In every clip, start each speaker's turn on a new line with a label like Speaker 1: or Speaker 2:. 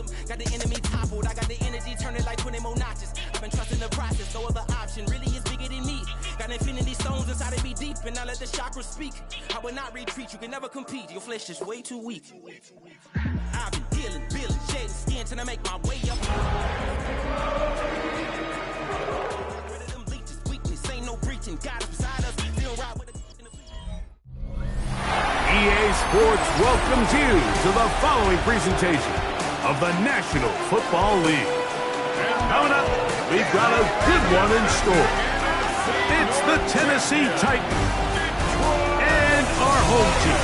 Speaker 1: awesome. Got the enemy toppled. I got the energy turning like 20 more notches. I've been trusting the process. No other option really is bigger than me. Got infinity stones inside of me deep, and I let the chakras speak. I will not retreat. You can never compete. Your flesh is way too weak. I've been dealing, building, shedding skin till I make my way up. Rid of them leeches, weakness, ain't no breaching. God is beside us. We don't ride with a
Speaker 2: EA Sports welcomes you to the following presentation of the National Football League. Coming up, we've got a good one in store. It's the Tennessee Titans and our home team.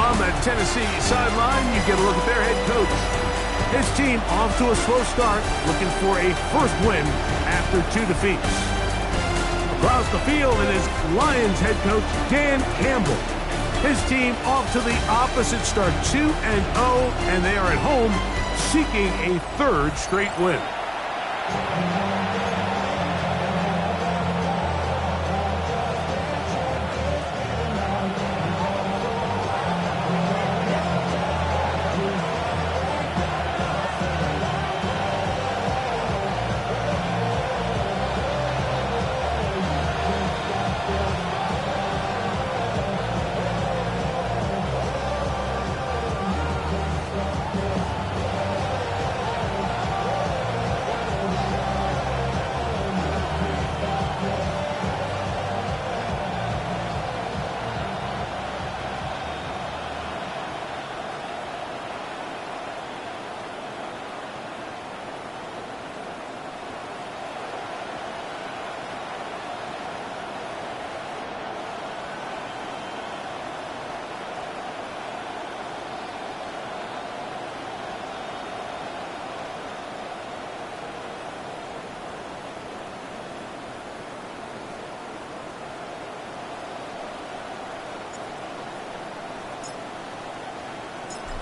Speaker 2: On the Tennessee sideline, you get a look at their head coach. His team off to a slow start, looking for a first win after 2 defeats. Across the field, it is Lions head coach Dan Campbell. His team off to the opposite start, 2-0, and they are at home seeking a 3rd straight win.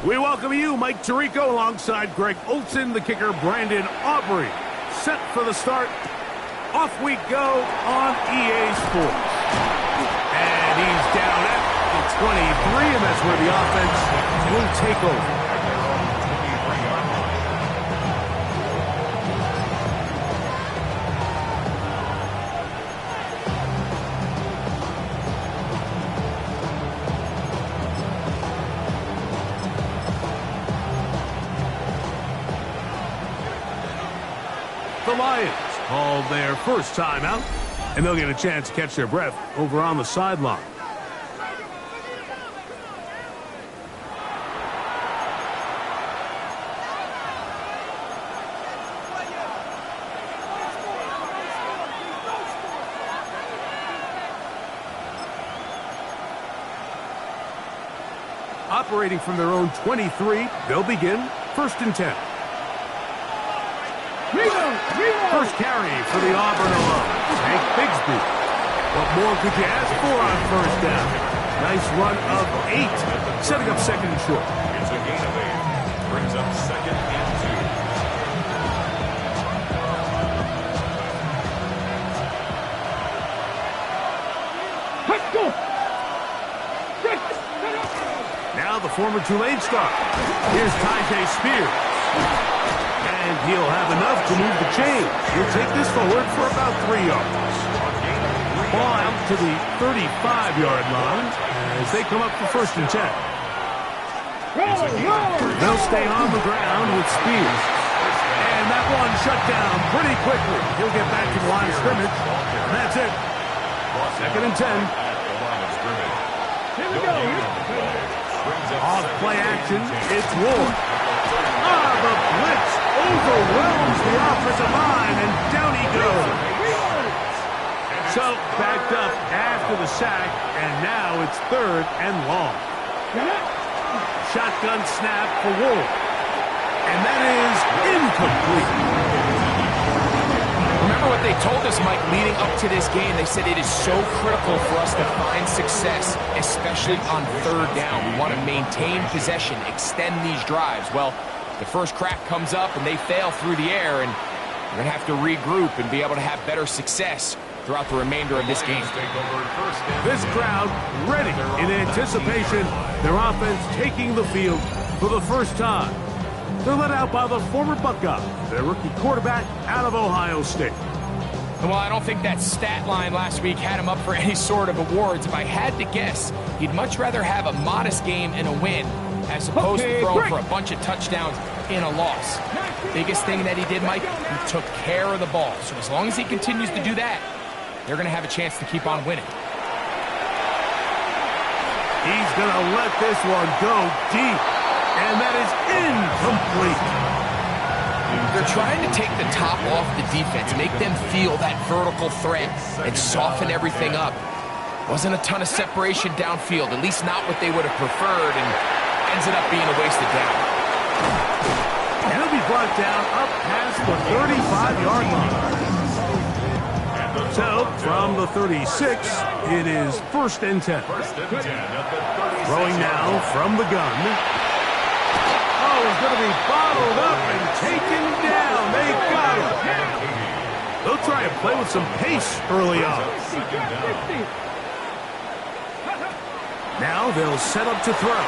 Speaker 2: We welcome you, Mike Tirico, alongside Greg Olson, the kicker, Brandon Aubrey. Set for the start. Off we go on EA Sports. And he's down at the 23, and that's where the offense will take over. The Lions called their first timeout, and they'll get a chance to catch their breath over on the sideline. Operating from their own 23, they'll begin 1st and 10. First carry for the Auburn alum, Hank Bigsby. What more could you ask for on 1st down? Nice run of 8, setting up 2nd and short.
Speaker 3: It's a gain of 8, brings up 2nd and 2.
Speaker 4: Let's go!
Speaker 2: Now the former Tulane star. Here's Tyjae Spears. And he'll have enough to move the chains. He'll take this forward for about 3 yards. Ball out to the 35-yard line as they come up for 1st and 10. They'll stay on the ground with Spears. And that one shut down pretty quickly. He'll get back to the line of scrimmage. And that's it. 2nd and 10.
Speaker 4: Here we go.
Speaker 2: Off play action, it's Ward. The blitz overwhelms the offensive line, and down he goes. So, backed up after the sack, and now it's 3rd and long. Shotgun snap for Ward. And that is incomplete.
Speaker 5: Remember what they told us, Mike, leading up to this game. They said it is so critical for us to find success, especially on 3rd down. We want to maintain possession, extend these drives. Well, the first crack comes up and they fail through the air, and we're going to have to regroup and be able to have better success throughout the remainder of this game.
Speaker 2: This crowd ready in anticipation. Their offense taking the field for the first time. They're led out by the former Buckeye, their rookie quarterback out of Ohio State.
Speaker 5: Well, I don't think that stat line last week had him up for any sort of awards. If I had to guess, he'd much rather have a modest game and a win as opposed to throwing for a bunch of touchdowns in a loss. Biggest thing that he did, Mike, he took care of the ball. So as long as he continues to do that, they're going to have a chance to keep on winning.
Speaker 2: He's going to let this one go deep, and that is incomplete.
Speaker 5: They're trying to take the top off the defense, make them feel that vertical threat, and soften everything up. Wasn't a ton of separation downfield, at least not what they would have preferred, and ends up being a wasted down.
Speaker 2: And he'll be brought down up past the 35-yard line. So, from the 36, it is 1st and 10. Throwing now from the gun. Oh, he's going to be bottled up and taken down. They got him. They'll try and play with some pace early on. Now they'll set up to throw.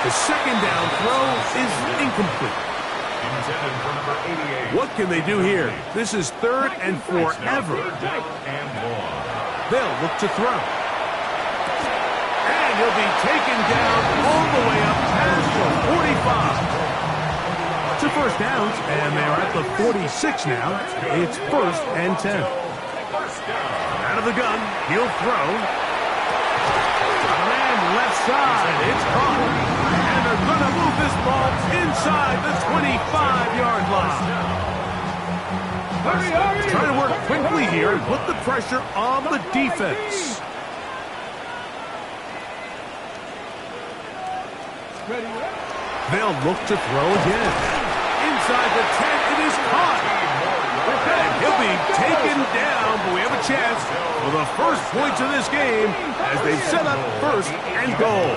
Speaker 2: The second down throw is incomplete. What can they do here? This is 3rd and forever. They'll look to throw. And he'll be taken down all the way up past the 45. 2 first downs, and they're at the 46 now. It's 1st and 10. Out of the gun, he'll throw. And left side, it's caught. And they're going to move this ball inside the 25-yard line. Trying to work quickly here and put the pressure on the defense. They'll look to throw again. Inside the 10, it is caught. And he'll be taken down, but we have a chance for the first points of this game as they've set up 1st and goal.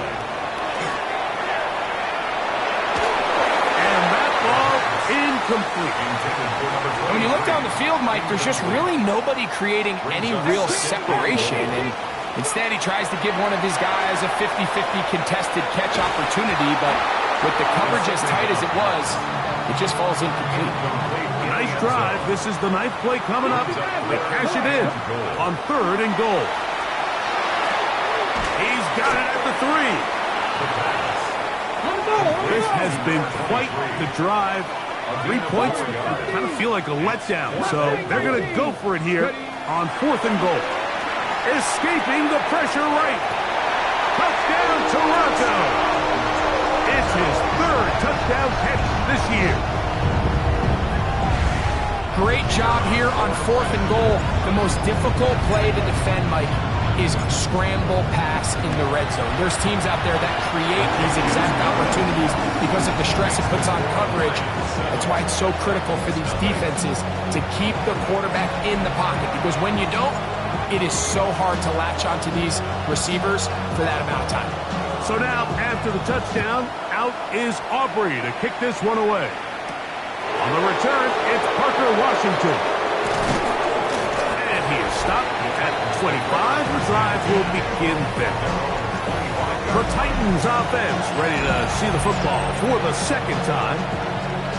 Speaker 2: And that ball incomplete.
Speaker 5: When you look down the field, Mike, there's just really nobody creating any real separation, and instead he tries to give one of his guys a 50-50 contested catch opportunity, but with the coverage as tight as it was, it just falls incomplete.
Speaker 2: Nice drive. This is the 9th play coming up. They cash it in on 3rd and goal. He's got it at the 3. This has been quite the drive. 3 points kind of feel like a letdown, so they're going to go for it here on 4th and goal. Escaping the pressure right. Touchdown, Toronto. It's his 3rd touchdown catch this year.
Speaker 5: Great job here on 4th and goal. The most difficult play to defend, Mike, is scramble pass in the red zone. There's teams out there that create these exact opportunities because of the stress it puts on coverage. That's why it's so critical for these defenses to keep the quarterback in the pocket, because when you don't, it is so hard to latch onto these receivers for that amount of time.
Speaker 2: So now, after the touchdown, out is Aubrey to kick this one away. On the return, it's Parker Washington. And he is stopped at 25. The drive will begin there. The Titans offense ready to see the football for the 2nd time.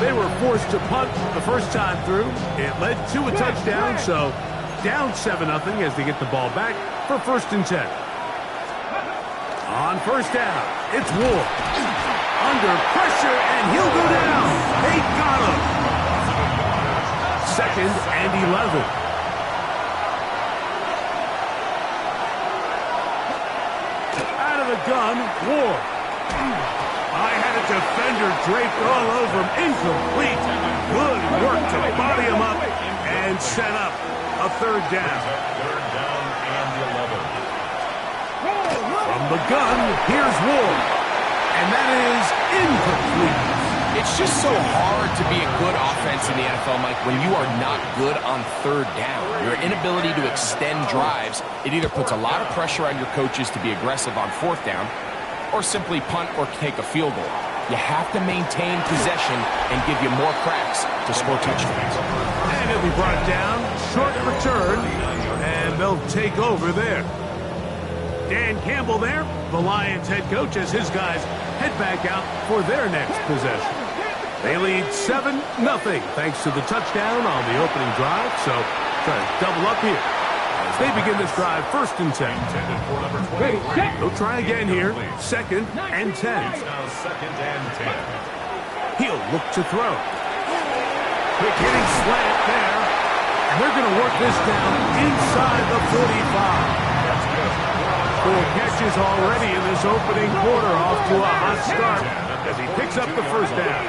Speaker 2: They were forced to punt the first time through. It led to a touchdown, so down 7-0 as they get the ball back for 1st and 10. On 1st down, it's Ward. Under pressure, and he'll go down. They got him. 2nd and 11. Out of the gun, Ward. I had a defender draped all over him. Incomplete. Good work to body him up and set up a 3rd down. From the gun, here's Ward. And that is incomplete.
Speaker 5: It's just so hard to be a good offense in the NFL, Mike, when you are not good on 3rd down. Your inability to extend drives, it either puts a lot of pressure on your coaches to be aggressive on 4th down, or simply punt or take a field goal. You have to maintain possession and give you more cracks to score touchdowns.
Speaker 2: And he'll be brought down, short return, and they'll take over there. Dan Campbell there, the Lions head coach, as his guys head back out for their next possession. They lead 7-0 thanks to the touchdown on the opening drive, so try to double up here. As they begin this drive, 1st and 10. They'll try again here, 2nd and 10.
Speaker 3: Now 2nd and 10.
Speaker 2: He'll look to throw. Quick hitting slant there, and they're going to work this down inside the 45. 4 catches already in this opening quarter, off to a hot start as he picks up the 1st down.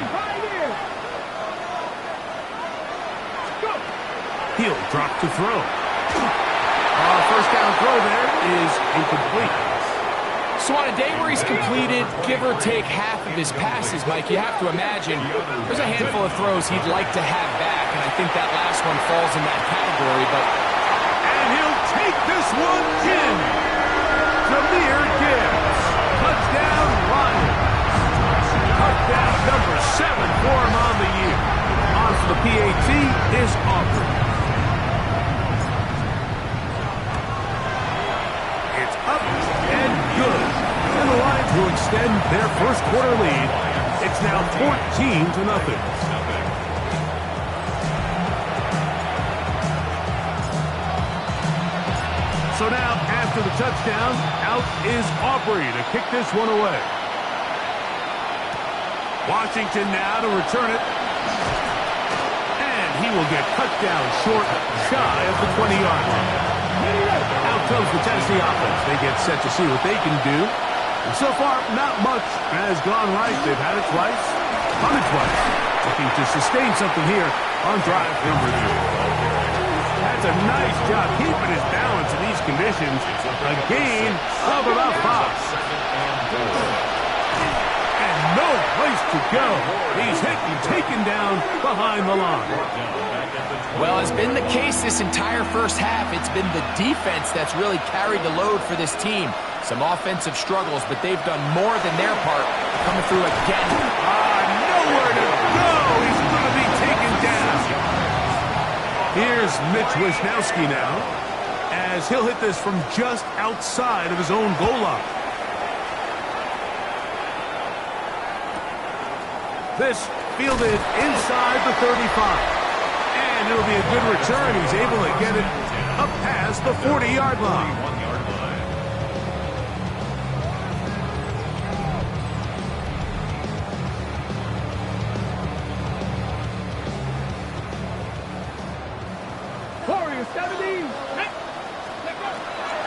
Speaker 2: He'll drop to throw. 1st down throw there is incomplete.
Speaker 5: So on a day where he's completed, give or take half of his passes, Mike, you have to imagine there's a handful of throws he'd like to have back, and I think that last one falls in that category.
Speaker 2: And he'll take this one in. Jahmyr Gibbs. Touchdown, Lions. Touchdown number 7 for him on the year. On for the PAT is Aubrey. It's up and good. And the Lions will extend their 1st quarter lead. It's now 14-0. So now, after the touchdown, out is Aubrey to kick this one away. Washington now to return it. And he will get cut down short, shy of the 20-yard line. Out comes the Tennessee offense. They get set to see what they can do. And so far, not much has gone right. They've had it twice, punted twice. Looking to sustain something here on drive number 2. That's a nice job keeping his balance in these conditions. A gain of about 5. And no place to go. He's hit and taken down behind the line.
Speaker 5: Well, as been the case this entire 1st half, it's been the defense that's really carried the load for this team. Some offensive struggles, but they've done more than their part, coming through again.
Speaker 2: Nowhere to go. He's going to be taken down. Here's Mitch Wisnowski now, as he'll hit this from just outside of his own goal line. This fielded inside the 35. And it'll be a good return. He's able to get it up past the 40-yard line.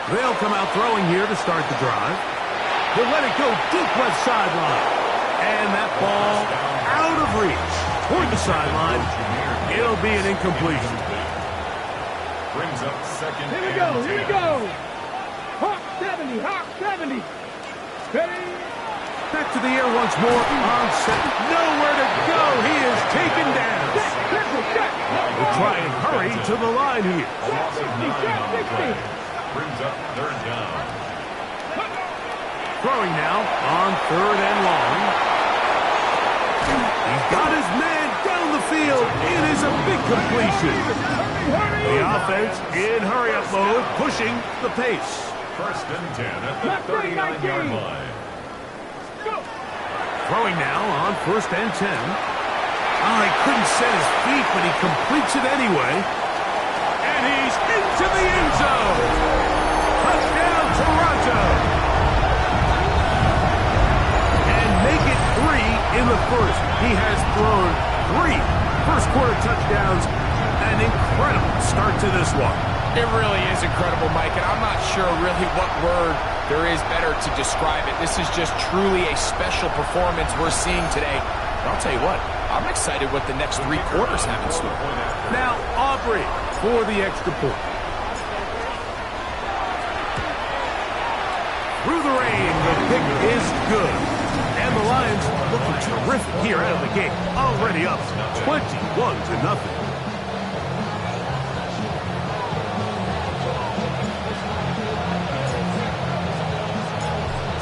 Speaker 2: They'll come out throwing here to start the drive. He'll let it go deep left sideline. And that ball out of reach toward the sideline. It'll be an incompletion.
Speaker 3: Brings up 2nd
Speaker 4: Here we
Speaker 3: and
Speaker 4: go,
Speaker 3: 10.
Speaker 4: here we go. Hawk 70, Hawk 70. Steady.
Speaker 2: Back to the air once more. On set. Nowhere to go. He is taken down. We'll try and hurry to the line here.
Speaker 4: 60.
Speaker 3: Brings up 3rd down.
Speaker 2: Throwing now on 3rd and long. He's got his man down the field. It is a big completion. The offense in hurry-up mode, pushing the pace.
Speaker 3: 1st and 10 at the 39-yard line.
Speaker 2: Throwing now on 1st and 10. Oh, he couldn't set his feet, but he completes it anyway. And he's into the end zone. Touchdown, Toronto. And make it 3 in the 1st. He has thrown 3 first-quarter touchdowns. An incredible start to this one.
Speaker 5: It really is incredible, Mike, and I'm not sure really what word there is better to describe it. This is just truly a special performance we're seeing today. But I'll tell you what, I'm excited what the next 3 quarters have in store.
Speaker 2: Now Aubrey for the extra point. Through the rain, the pick is good. And the Lions looking terrific here out of the gate. Already up 21-0.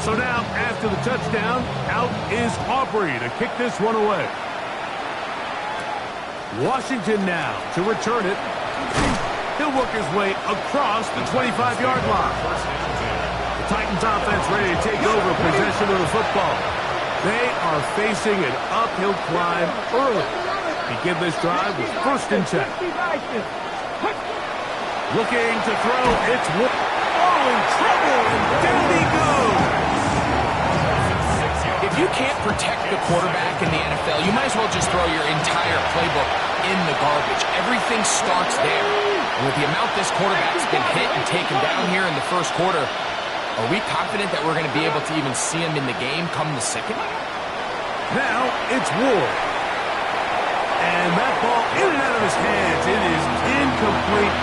Speaker 2: So now, after the touchdown, out is Aubrey to kick this one away. Washington now to return it. He'll work his way across the 25-yard line. The Titans offense ready to take over possession of the football. They are facing an uphill climb early. Begin this drive with 1st and 10. Looking to throw. It's in trouble, and down he goes.
Speaker 5: If you can't protect the quarterback in the NFL, you might as well just throw your entire playbook in the garbage. Everything starts there. And with the amount this quarterback's been hit and taken down here in the first quarter, are we confident that we're going to be able to even see him in the game come the second?
Speaker 2: Now it's Ward. And that ball in and out of his hands. It is incomplete.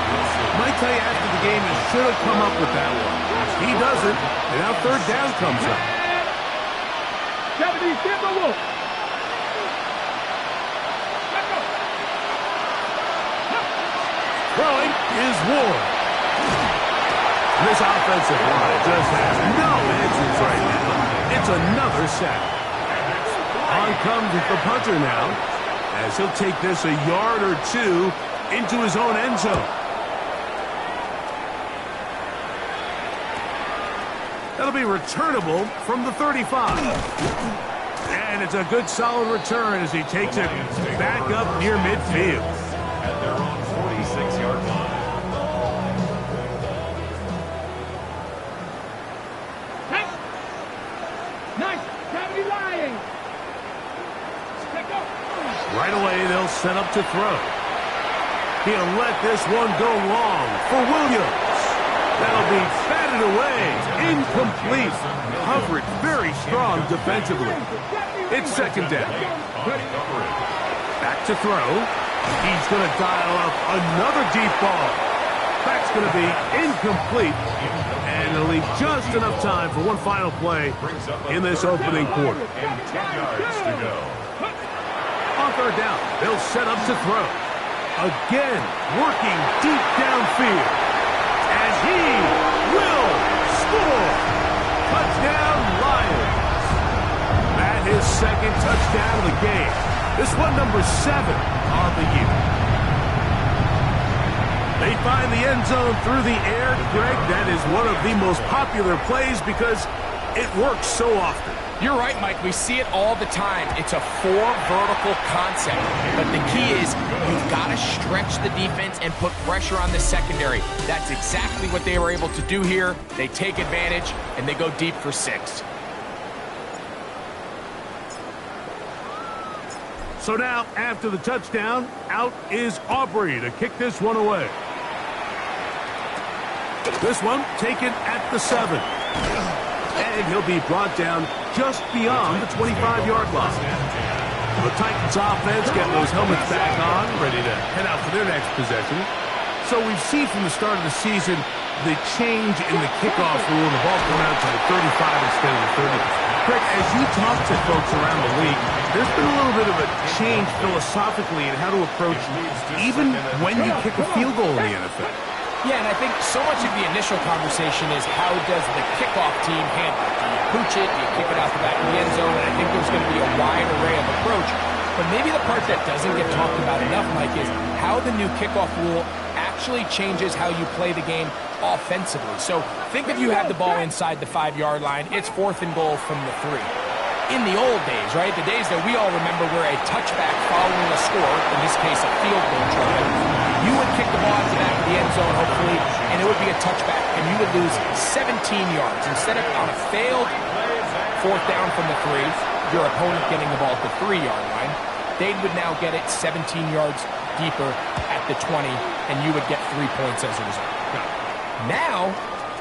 Speaker 2: Might tell you after the game he should have come up with that one. He doesn't, and now 3rd down comes up.
Speaker 4: 70, get the wolf.
Speaker 2: Throwing is Ward. This offensive line just has no answers right now. It's another sack. On comes the punter now, as he'll take this a yard or two into his own end zone. That'll be returnable from the 35. And it's a good solid return as he takes it back up near midfield.
Speaker 3: At their own 46-yard line.
Speaker 4: Nice. Gravity lying.
Speaker 2: Right away, they'll set up to throw. He'll let this one go long for Williams. That'll be batted away. Incomplete. Coverage very strong defensively. It's 2nd down. Back to throw. He's going to dial up another deep ball. That's going to be incomplete. And it'll leave just enough time for one final play in this opening quarter.
Speaker 3: And 10 yards to go.
Speaker 2: On 3rd down, they'll set up to throw. Again, working deep downfield. And he will score. Touchdown, Lions. That is 2nd touchdown of the game. This one number 7 on the year. They find the end zone through the air. Greg, that is one of the most popular plays because it works so often.
Speaker 5: You're right, Mike. We see it all the time. It's a 4 vertical concept. But the key is you've got to stretch the defense and put pressure on the secondary. That's exactly what they were able to do here. They take advantage, and they go deep for 6.
Speaker 2: So now, after the touchdown, out is Aubrey to kick this one away. This one taken at the 7. And he'll be brought down just beyond the 25-yard line. The Titans offense getting those helmets back on, ready to head out for their next possession. So we've seen from the start of the season the change in the kickoff rule, the ball coming out to the 35 instead of the 30. Greg, as you talk to folks around the league, there's been a little bit of a change philosophically in how to approach even when you kick a field goal in the NFL.
Speaker 5: Yeah, and I think so much of the initial conversation is how does the kickoff team handle it? Do you pooch it? Do you kick it out the back of the end zone? And I think there's going to be a wide array of approach. But maybe the part that doesn't get talked about enough, Mike, is how the new kickoff rule actually changes how you play the game offensively. So think if you have the ball inside the 5-yard line, it's 4th and goal from the 3. In the old days, right, the days that we all remember were a touchback following a score, in this case a field goal drive, you would kick the ball out the back of the end zone, hopefully, and it would be a touchback, and you would lose 17 yards. Instead of on a failed 4th down from the 3, your opponent getting the ball at the 3-yard line, they would now get it 17 yards deeper at the 20, and you would get 3 points as a result. Now,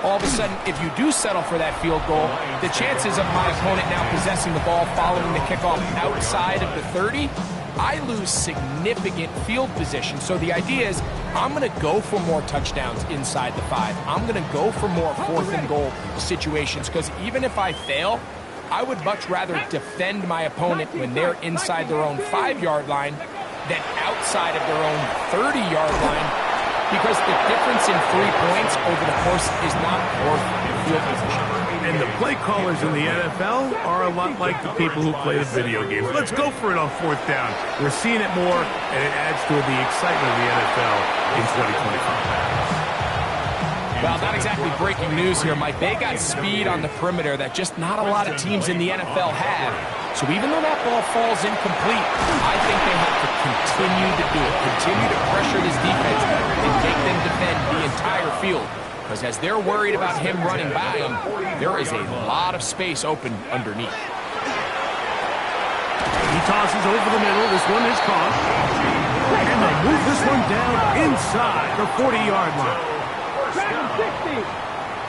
Speaker 5: all of a sudden, if you do settle for that field goal, the chances of my opponent now possessing the ball following the kickoff outside of the 30, I lose significant field position. So the idea is I'm going to go for more touchdowns inside the 5. I'm going to go for more 4th and goal situations because even if I fail, I would much rather defend my opponent when they're inside their own 5-yard line than outside of their own 30-yard line, because the difference in 3 points over the course is not worth field position.
Speaker 2: And the play callers in the NFL are a lot like the people who play the video games. Let's go for it on 4th down. We're seeing it more, and it adds to the excitement of the NFL in 2025.
Speaker 5: Well, not exactly breaking news here, Mike. They got speed on the perimeter that just not a lot of teams in the NFL have. So even though that ball falls incomplete, I think they have to continue to do it, continue to pressure this defense and make them defend the entire field. Because as they're worried about him running by them, there is a lot of space open underneath.
Speaker 2: He tosses over the middle. This one is caught. And they move this one down inside the 40-yard line.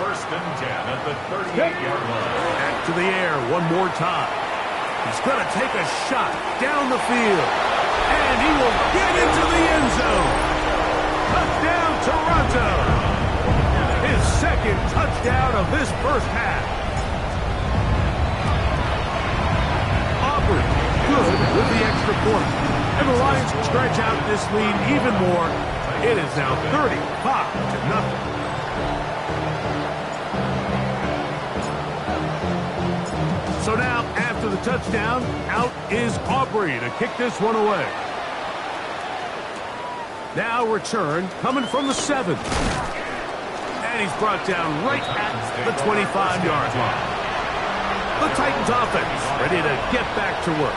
Speaker 3: First and 10 at the 38-yard line.
Speaker 2: Back to the air one more time. He's going to take a shot down the field. And he will get into the end zone. Touchdown, Toronto. His second touchdown of this first half. Aubrey, good with the extra point. And the Lions stretch out this lead even more. It is now 35-0. So now, after the touchdown, out is Aubrey to kick this one away. Now return coming from the 7. And he's brought down right at the 25-yard line. The Titans offense ready to get back to work.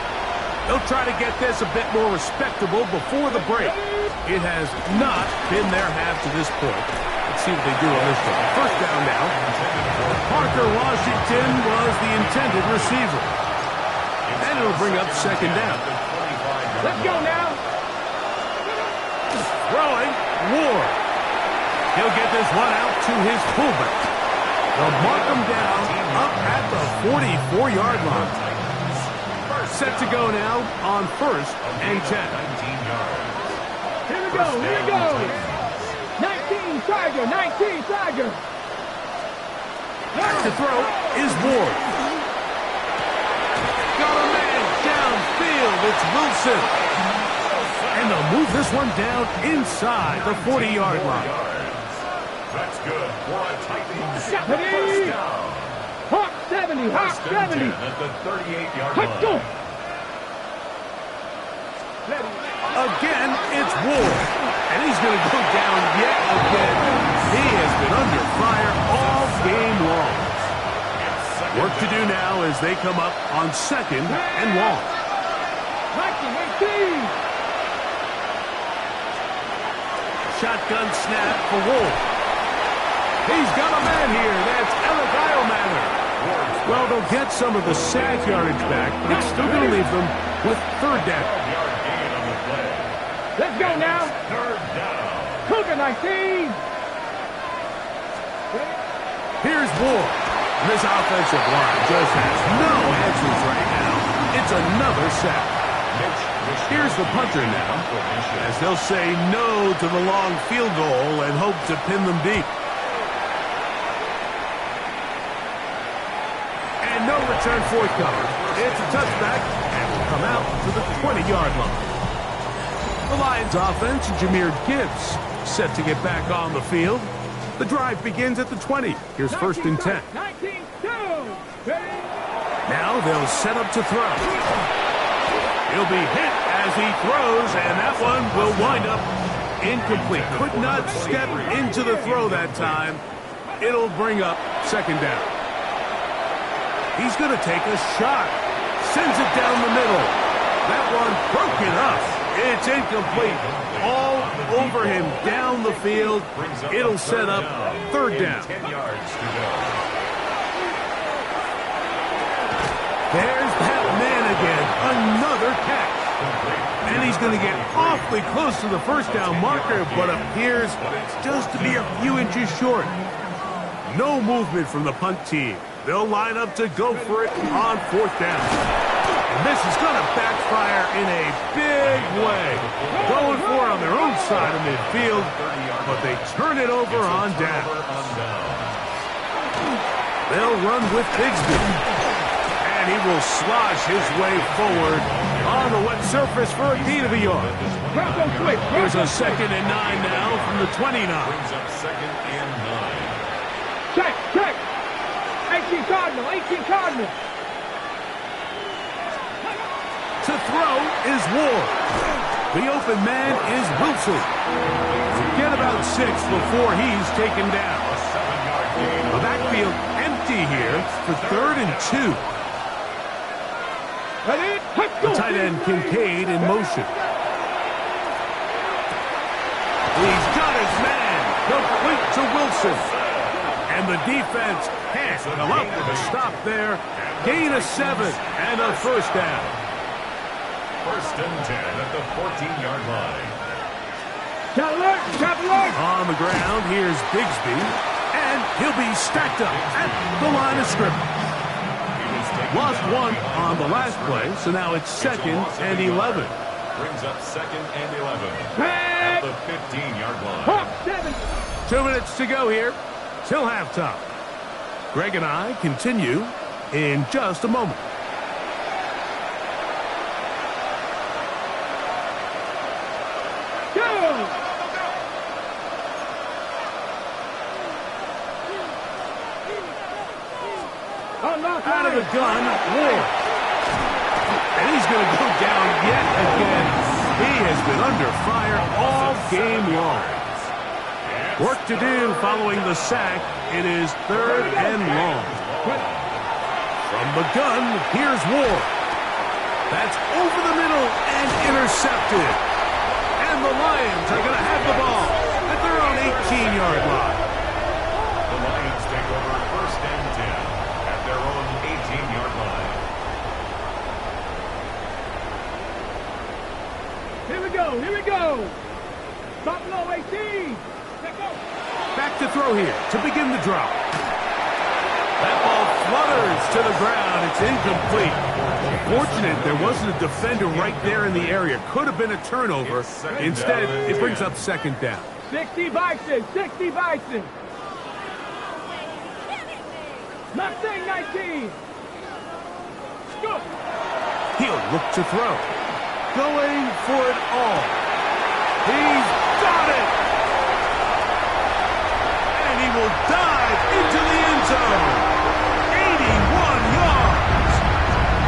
Speaker 2: They'll try to get this a bit more respectable before the break. It has not been their half to this point. Let's see what they do on this one. First down now. Parker Washington was the intended receiver. And it'll bring up second down.
Speaker 4: Let's go now.
Speaker 2: Throwing, Ward. He'll get this one out to his fullback. They'll mark him down up at the 44-yard line. Set to go now on first and 10.
Speaker 4: Here we go, here we go. 19 Tiger, 19 Tiger.
Speaker 2: Back to throw is Ward. Got a man downfield. It's Wilson. And they'll move this one down inside the 40-yard line.
Speaker 3: That's good for a Titans.
Speaker 4: 70.
Speaker 3: First down.
Speaker 4: Hawk 70, Hawk
Speaker 3: First and
Speaker 4: 70.
Speaker 3: 10 at the 38-yard
Speaker 4: Let's go.
Speaker 3: line.
Speaker 2: Again, it's Ward. And he's going to go down yet again. He has been under fire all game long. Work to do now as they come up on second and long.
Speaker 4: 19, 18.
Speaker 2: Shotgun snap for Ward. He's got a man here. That's Alec Eilmaner. Well, they'll get some of the sack yardage back, but it's still going to leave them with third down.
Speaker 4: Let's go now.
Speaker 3: Third down.
Speaker 4: Cougar 19.
Speaker 2: Here's Ward. This offensive line just has no answers right now. It's another sack. Here's the punter now, as they'll say no to the long field goal and hope to pin them deep. And no return forthcoming. It's a touchback, and will come out to the 20-yard line. The Lions offense, Jahmyr Gibbs, set to get back on the field. The drive begins at the 20. Here's first and 10.
Speaker 4: 19-2.
Speaker 2: Now they'll set up to throw. He'll be hit as he throws, and that one will wind up incomplete. Could not step into the throw that time. It'll bring up second down. He's going to take a shot. Sends it down the middle. That one broken up. It's incomplete. All over him down the field. It'll set up third down.
Speaker 3: 10 yards to go.
Speaker 2: There's that man again. Another catch. And he's going to get awfully close to the first down marker, but appears just to be a few inches short. No movement from the punt team. They'll line up to go for it on fourth down. And this is going to backfire in a big way. Going for it on their own side of midfield, but they turn it over on down. They'll run with Bigsby. And he will slosh his way forward on the wet surface for a gain of a yard. Here's a second and 9 now from the 29.
Speaker 3: Brings up second and 9.
Speaker 4: Check, check. 18 Cardinal, 18 Cardinal.
Speaker 2: To throw is Ward. The open man is Wilson. Get about 6 before he's taken down. The backfield empty here for 3rd and 2. The tight end Kincaid in motion. He's got his man. Complete to Wilson. And the defense can't come up with a stop there. Gain of 7 and a first down.
Speaker 3: 1st and 10 at the 14-yard line.
Speaker 2: On the ground, here's Bigsby. And he'll be stacked up at the line of scrimmage. Lost 1 on the last play, so now it's 2nd and 11.
Speaker 3: Brings up 2nd and 11 at the 15-yard line.
Speaker 2: 2 minutes to go here till halftime. Greg and I continue in just a moment. Out of the gun, Ward. And he's going to go down yet again. He has been under fire all game long. Work to do following the sack. It is 3rd and long. From the gun, here's Ward. That's over the middle and intercepted. And the Lions are going to have the ball at their own 18-yard line.
Speaker 3: The Lions take over 1st and 10 at their own 18-yard line.
Speaker 4: Here we go. Stop low, 18.
Speaker 2: Back to throw here to begin the drop. That ball flutters to the ground. It's incomplete. Fortunate there wasn't a defender right there in the area. Could have been a turnover. Instead, it brings up 2nd down.
Speaker 4: 60 Bison. Mustang 19. Go.
Speaker 2: He'll look to throw. Going for it all. He's got it. And he will dive into the end zone. 81 yards.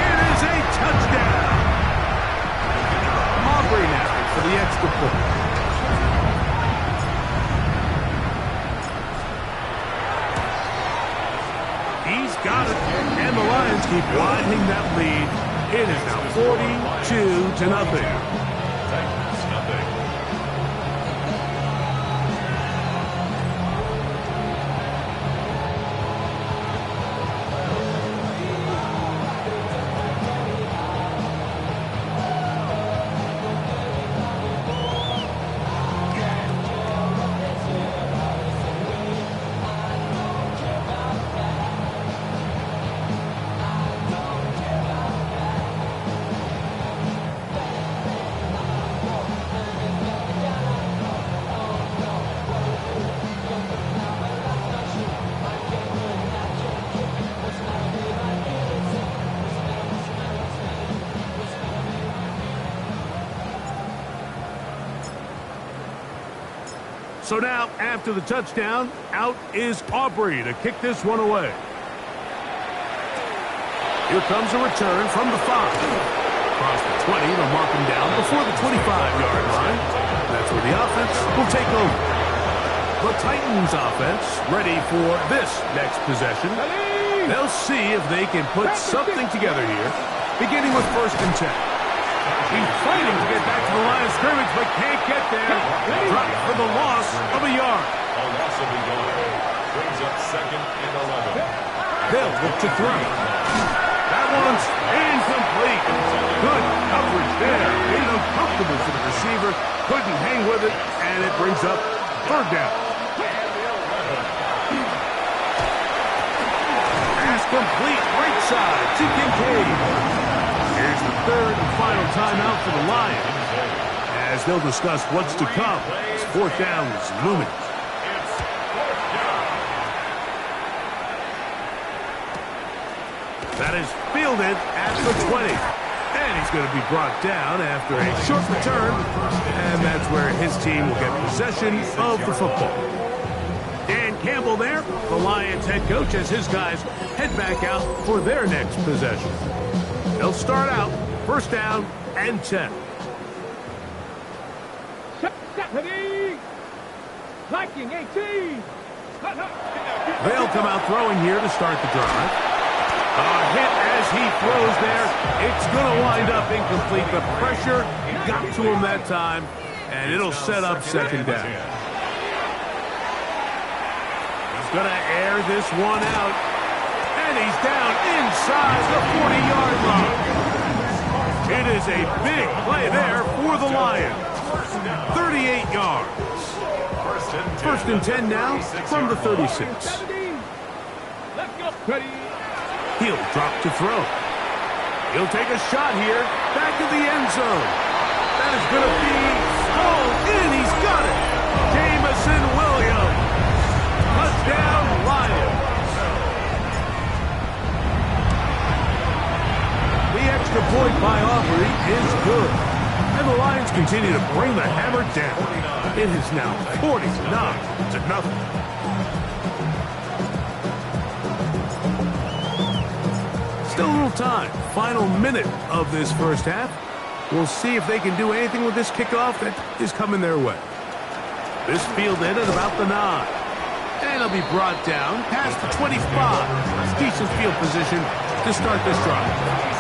Speaker 2: It is a touchdown. Aubrey now for the extra point. He's got it. And the Lions keep widening that lead. It is now 42-0.
Speaker 3: Titans nothing.
Speaker 2: So now, after the touchdown, out is Aubrey to kick this one away. Here comes a return from the 5. Across the 20, they'll mark him down before the 25-yard line. That's where the offense will take over. The Titans offense ready for this next possession. They'll see if they can put something together here, beginning with 1st and 10. He's fighting to get back to the line of scrimmage, but can't get there. Dropped for the loss of a yard.
Speaker 3: A loss of a yard. Brings up 2nd and 11.
Speaker 2: They'll look to throw. That one's incomplete. Good coverage there. Made it uncomfortable for the receiver. Couldn't hang with it, and it brings up 3rd down. Pass complete, right side to Kincaid. Here's the 3rd and final timeout for the Lions, as they'll discuss what's to come. As 4th down is looming. That is fielded at the 20. And he's going to be brought down after a short return. And that's where his team will get possession of the football. Dan Campbell there, the Lions head coach, as his guys head back out for their next possession. They'll start out 1st down and 10.
Speaker 4: Viking 18.
Speaker 2: They'll come out throwing here to start the drive. A hit as he throws there. It's going to wind up incomplete. The pressure got to him that time, and it'll set up second down. He's going to air this one out, and he's down inside the 40-yard line. It is a big play there for the Lions. 38 yards. First and 10 now from the 36. He'll drop to throw. He'll take a shot here. Back of the end zone. That is going to be hauled in. He's got it. Jameson Williams. Touchdown, Lions. The extra point by Aubrey is good. And the Lions continue to bring the hammer down. It is now 49-0. Still a little time. Final minute of this first half. We'll see if they can do anything with this kickoff that is coming their way. This fielded at about the 9. And it'll be brought down past the 25. Decent field position to start this drive.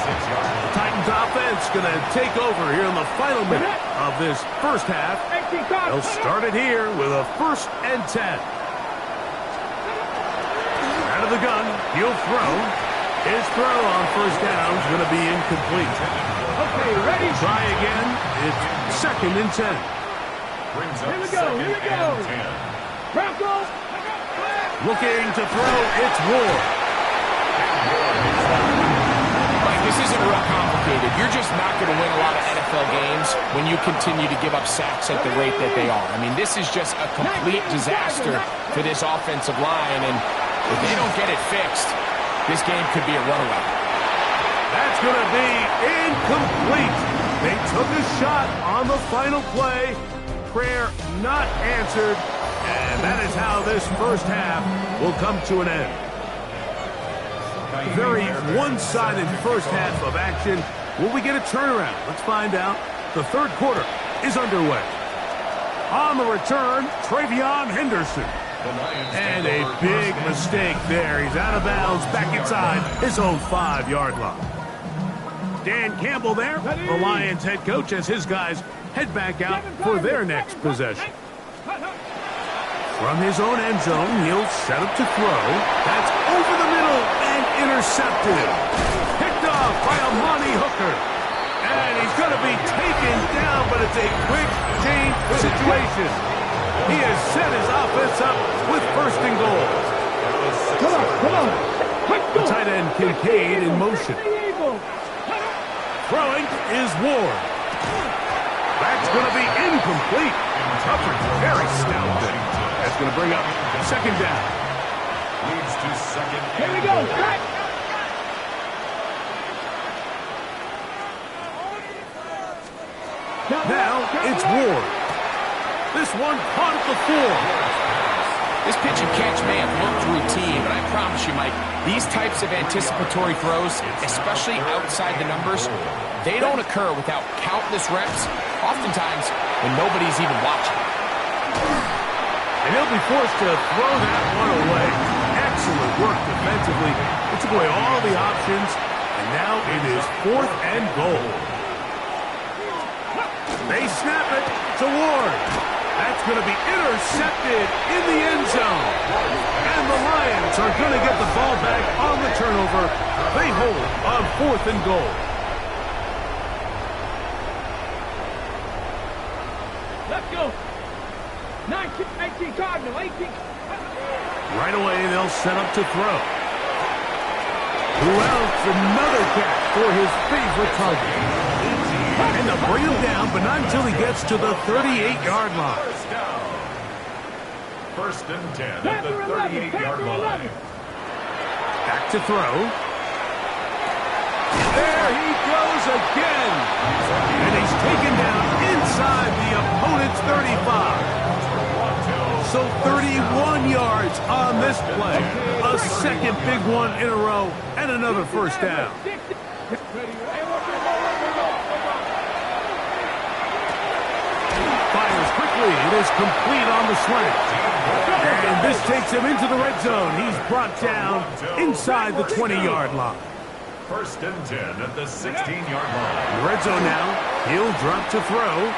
Speaker 2: The Titans offense going to take over here in the final minute of this first half. They'll start it here with a 1st and 10. Out of the gun, he'll throw. His throw on first down is going to be incomplete.
Speaker 4: Okay, ready?
Speaker 2: Try again. It's 2nd and 10.
Speaker 4: Here we go, here we go. Broncos.
Speaker 2: Looking to throw. It's Ward.
Speaker 5: This isn't real complicated. You're just not going to win a lot of NFL games when you continue to give up sacks at the rate that they are. I mean, this is just a complete disaster for this offensive line, and if they don't get it fixed, this game could be a runaway.
Speaker 2: That's going to be incomplete. They took a shot on the final play. Prayer not answered, and that is how this first half will come to an end. Very one-sided first half of action. Will we get a turnaround? Let's find out. The third quarter is underway. On the return, Travion Henderson. And a big mistake there. He's out of bounds, back inside his own 5-yard line. Dan Campbell there, the Lions head coach, as his guys head back out for their next possession. From his own end zone, he'll set up to throw. That's over the middle and intercepted. Picked off by Amani Hooker. And he's going to be taken down, but it's a quick change situation. He has set his offense up with 1st and goal.
Speaker 4: Come on.
Speaker 2: The tight end Kincaid in motion. Throwing is Ward. That's going to be incomplete. Coverage very stout there. That's going to bring up 2nd down.
Speaker 3: Leads to 2nd.
Speaker 4: Here we go. Back.
Speaker 2: Now it's Ward. This one caught at the 4.
Speaker 5: This pitch and catch may have looked routine, but I promise you, Mike, these types of anticipatory throws, especially outside the numbers, they don't occur without countless reps, oftentimes when nobody's even watching.
Speaker 2: And he'll be forced to throw that one away. Excellent work defensively. It took away all the options, and now it is 4th and goal. They snap it to Ward. That's going to be intercepted in the end zone. And the Lions are going to get the ball back on the turnover. They hold on 4th and goal.
Speaker 4: Let's go. 19 Cardinal, 18.
Speaker 2: Right away, they'll set up to throw. Who else? Another catch for his favorite target. And they'll bring him down, but not until he gets to the 38-yard line.
Speaker 3: 1st and 10 at the 38-yard line.
Speaker 2: Back to throw. There he goes again. And he's taken down inside the opponent's 35. So 31 yards on this play. A 2nd big one in a row, and another 1st down. Fires quickly. It is complete on the slant. And this takes him into the red zone. He's brought down inside the 20-yard line.
Speaker 3: 1st and 10 at the 16-yard line.
Speaker 2: In the red zone now. He'll drop to throw.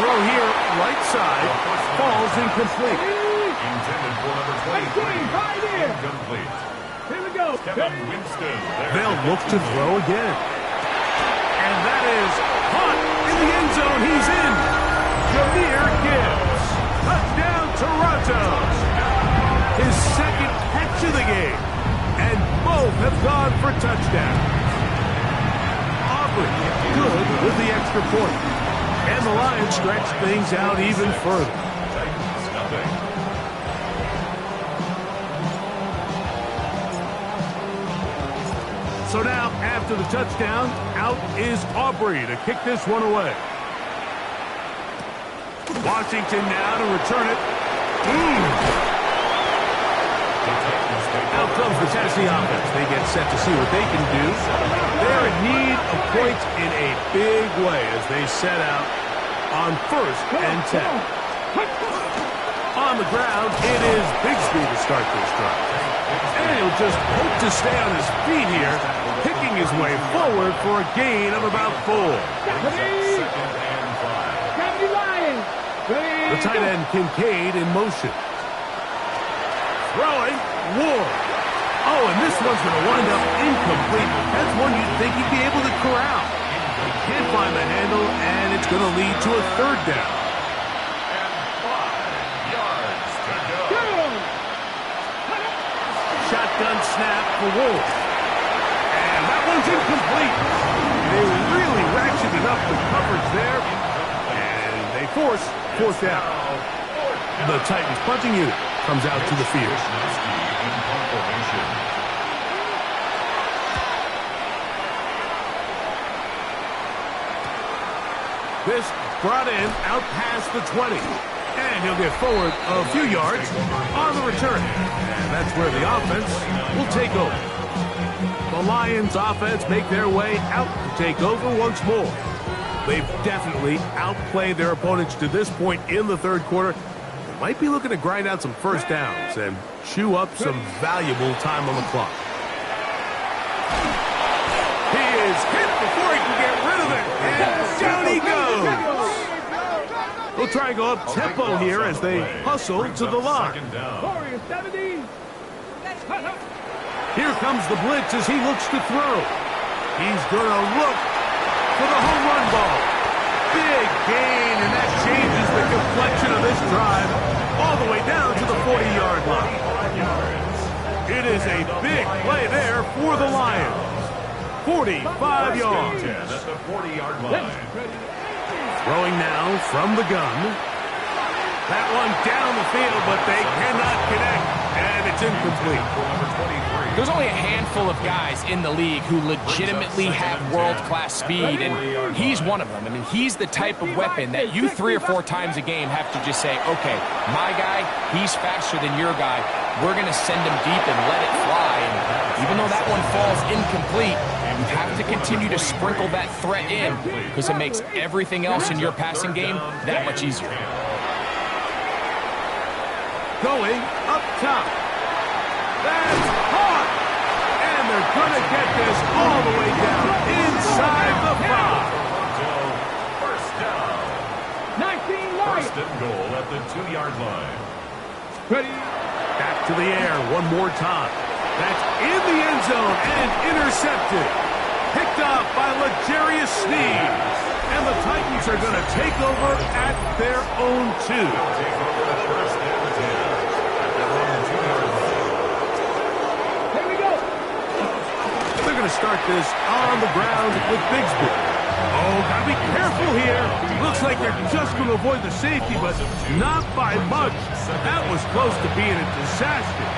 Speaker 2: Throw here, right side. Falls incomplete.
Speaker 3: Intended for number 23.
Speaker 4: Right here.
Speaker 3: Incomplete.
Speaker 4: Here we go.
Speaker 3: Kevin Winston.
Speaker 2: They'll look to throw again. And that is caught in the end zone. He's in. Jahmyr Gibbs. Touchdown, Toronto. His second catch of the game. And both have gone for touchdowns. Aubrey good with the extra point. And the Lions stretch things out even further.
Speaker 3: Titans nothing.
Speaker 2: So now, after the touchdown, out is Aubrey to kick this one away. Washington now to return it. Out comes the Tennessee offense. They get set to see what they can do. They're in need of points in a big way as they set out on 1st and 10. On the ground, it is Bigsby to start this drive. And he'll just hope to stay on his feet here, picking his way forward for a gain of about 4. The tight end, Kincaid, in motion. Throwing, Ward. Oh, and this one's going to wind up incomplete. That's one you'd think he'd be able to corral. He can't find the handle, and it's going to lead to a 3rd down.
Speaker 3: And 5 yards to go.
Speaker 2: Shotgun snap for Wolf. And that one's incomplete. They really ratcheted up the coverage there, and they force 4th down. The Titans punting unit comes out to the field. This brought in out past the 20. And he'll get forward a few yards on the return. And that's where the offense will take over. The Lions offense make their way out to take over once more. They've definitely outplayed their opponents to this point in the 3rd quarter. They might be looking to grind out some 1st downs and chew up some valuable time on the clock. He is hit before he can get rid of it. And down he goes. They'll try and go up tempo here as they hustle to the line. Here comes the blitz as he looks to throw. He's going to look for the home run ball. Big gain, and that changes the complexion of this drive all the way down to the 40-yard line. It is a big play there for the Lions. 45 yards.
Speaker 3: At the 40-yard line.
Speaker 2: Throwing now from the gun. That one down the field, but they cannot connect, and it's incomplete.
Speaker 5: There's only a handful of guys in the league who legitimately have world-class speed, and he's one of them. I mean, he's the type of weapon that you 3 or 4 times a game have to just say, okay, my guy, he's faster than your guy. We're going to send him deep and let it fly. And even though that one falls incomplete, you have to continue to sprinkle that threat in because it makes everything else in your passing game that much easier.
Speaker 2: Going up top. That's caught. And they're going to get this all the way down inside the 5.
Speaker 3: First down.
Speaker 4: 19 yards.
Speaker 3: 1st and goal at the 2-yard line.
Speaker 4: Ready.
Speaker 2: Back to the air one more time. That's in the end zone and intercepted. Picked up by L'Jarius Sneed. And the Titans are going to take over at their own 2.
Speaker 3: Take over the 1st and 10 at their own 2-yard line.
Speaker 4: Here we go.
Speaker 2: They're going to start this on the ground with Bigsby. Oh, got to be careful here. Looks like they're just going to avoid the safety, but not by much. That was close to being a disaster.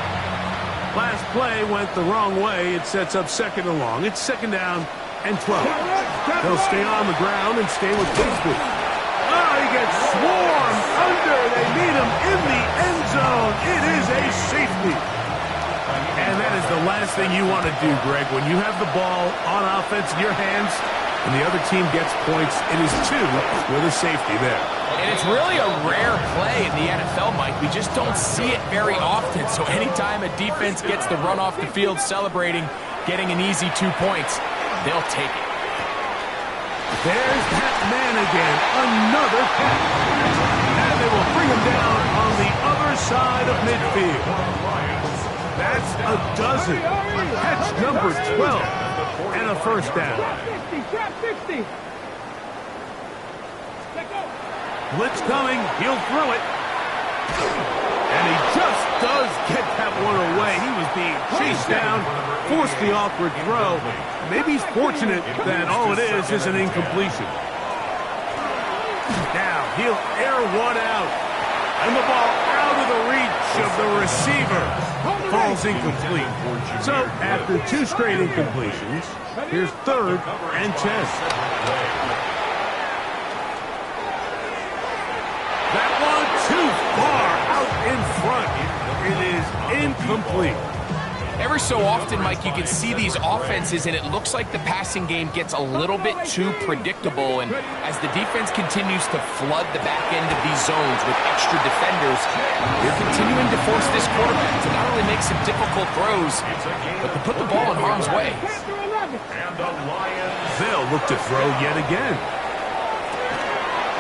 Speaker 2: Last play went the wrong way. It sets up 2nd and long. It's 2nd down and 12. They'll stay on the ground and stay with Bigsby. Oh, he gets swarmed under. They meet him in the end zone. It is a safety. And that is the last thing you want to do, Greg. When you have the ball on offense in your hands and the other team gets points, it is 2 with a safety there.
Speaker 5: And it's really a rare play in the NFL, Mike. We just don't see it very often. So anytime a defense gets the run off the field celebrating, getting an easy 2 points, they'll take it.
Speaker 2: There's that man again. Another catch. And they will bring him down on the other side of midfield. That's a dozen. Catch number 12. And a first down.
Speaker 4: Trap 60.
Speaker 2: Blitz coming. He'll throw it. And he just does get that one away. He was being chased down, forced the awkward throw. Maybe he's fortunate that all it is an incompletion. Now he'll air one out. And the ball out of the reach of the receiver. Falls incomplete. So after 2 straight incompletions, here's 3rd and 10. That one too far out in front. It is incomplete.
Speaker 5: Every so often, Mike, you can see these offenses, and it looks like the passing game gets a little bit too predictable. And as the defense continues to flood the back end of these zones with extra defenders, they're continuing to force this quarterback to not only make some difficult throws, but to put the ball in harm's way.
Speaker 2: They'll look to throw yet again.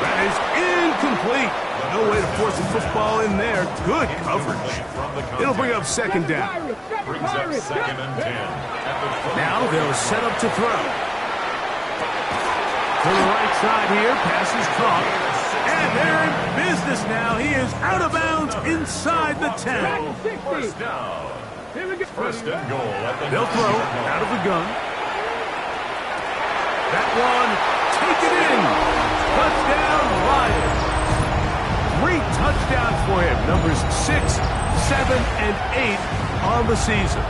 Speaker 2: That is incomplete. No way to force the football in there. Good coverage. It'll bring up 2nd down.
Speaker 3: Brings up 2nd and 10.
Speaker 2: Now they'll set up to throw. To the right side here, pass is caught. And they're in business now. He is out of bounds inside the 10.
Speaker 3: First down. First and goal.
Speaker 2: They'll throw out of the gun. That one, take it in. Touchdown, Lions. 3 touchdowns for him. Numbers 6, 7, and 8 on the season.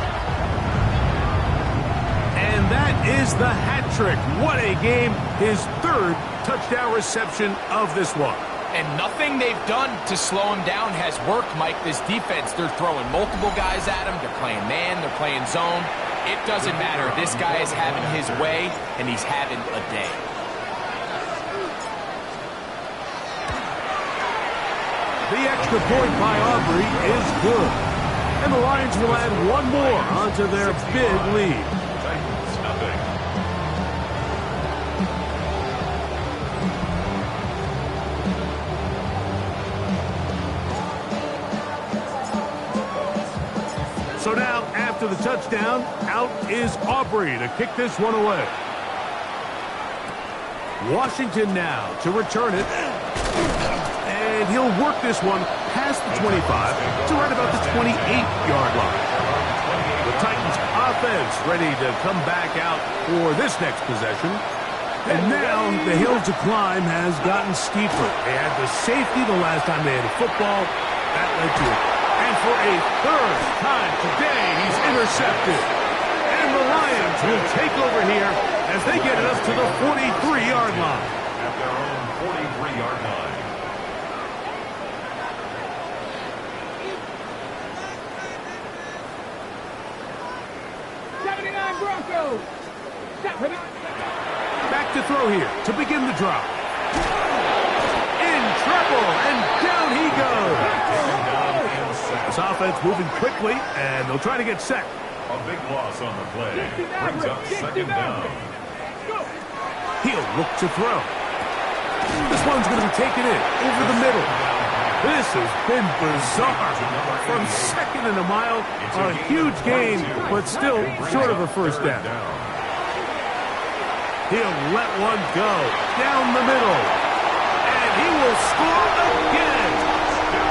Speaker 2: And that is the hat trick. What a game. His 3rd touchdown reception of this one.
Speaker 5: And nothing they've done to slow him down has worked, Mike. This defense, they're throwing multiple guys at him. They're playing man. They're playing zone. It doesn't matter. This guy is having his way, and he's having a day.
Speaker 2: The extra point by Aubrey is good. And the Lions will add 1 more onto their big lead.
Speaker 3: Titans nothing.
Speaker 2: So now, after the touchdown, out is Aubrey to kick this one away. Washington now to return it. And he'll work this one past the 25 to right about the 28-yard line. The Titans offense ready to come back out for this next possession. And now the hill to climb has gotten steeper. They had the safety the last time they had a football. That led to it. And for a 3rd time today, he's intercepted. And the Lions will take over here as they get it up to the 43-yard line.
Speaker 3: At their own 43-yard line.
Speaker 4: Broncos.
Speaker 2: Back to throw here to begin the drop. In trouble, and down he goes. This offense moving quickly, and they'll try to get set.
Speaker 3: A big loss on the play. Brings up 2nd down.
Speaker 2: He'll look to throw. This one's going to be taken in over the middle. This has been bizarre. From 2nd and a mile, a huge gain, but still short of a first down. He'll let one go down the middle. And he will score again.